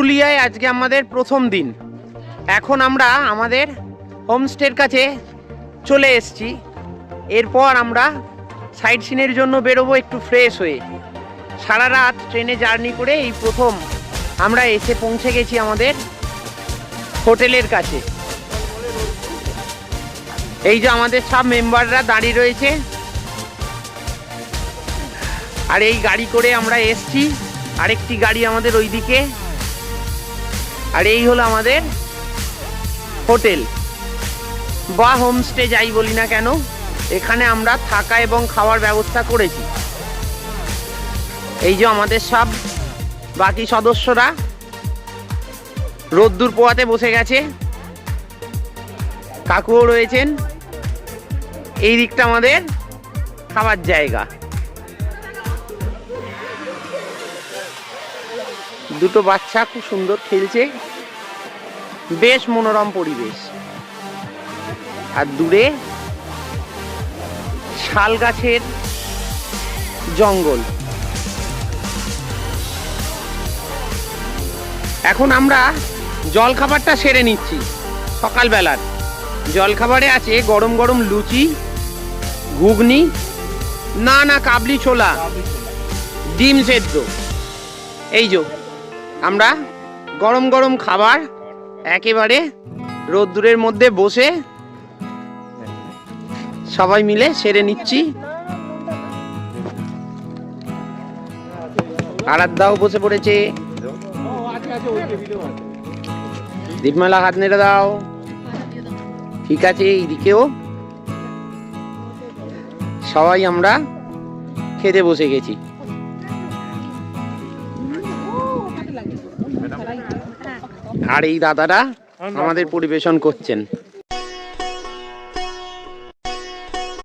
পুরুলিয়ায় আজকে আমাদের প্রথম দিন। এখন আমরা আমাদের হোমস্টের কাছে চলে এসেছি। এরপর আমরা সাইট সিনের জন্য বেরোবো একটু ফ্রেশ হয়ে। সারা রাত ট্রেনে জার্নি করে এই প্রথম আমরা এসে পৌঁছে গেছি আমাদের হোটেলের কাছে। এই যে আমাদের সব মেম্বাররা দাঁড়িয়ে রয়েছে, আর এই গাড়ি করে আমরা এসছি। আরেকটি গাড়ি আমাদের ওইদিকে, আর এই হলো আমাদের হোটেল বা হোমস্টে যাই বলি না কেন। এখানে আমরা থাকা এবং খাওয়ার ব্যবস্থা করেছি। এই যে আমাদের সব বাকি সদস্যরা রোদ্দুর পোয়াতে বসে গেছে, কাকুও রয়েছেন। এই দিকটা আমাদের খাবার জায়গা। দুটো বাচ্চা খুব সুন্দর খেলছে, বেশ মনোরম পরিবেশ। আর দূরে শাল গাছের জঙ্গল। এখন আমরা জলখাবারটা সেরে নিচ্ছি। সকালবেলার জলখাবারে আছে গরম গরম লুচি, ঘুগনি, না কাবলি ছোলা, ডিম সেদ্ধ। এই যে আমরা গরম গরম খাবার একেবারে রোদ্দুরের মধ্যে বসে সবাই মিলে সেরে নিচ্ছি। আরাধ্যাও বসে পড়েছে। দীপমালা হাত নেড়ে দাও। ঠিক আছে, এইদিকেও সবাই আমরা খেতে বসে গেছি। আর এই দাদারা আমাদের পরিবেশন করছেন।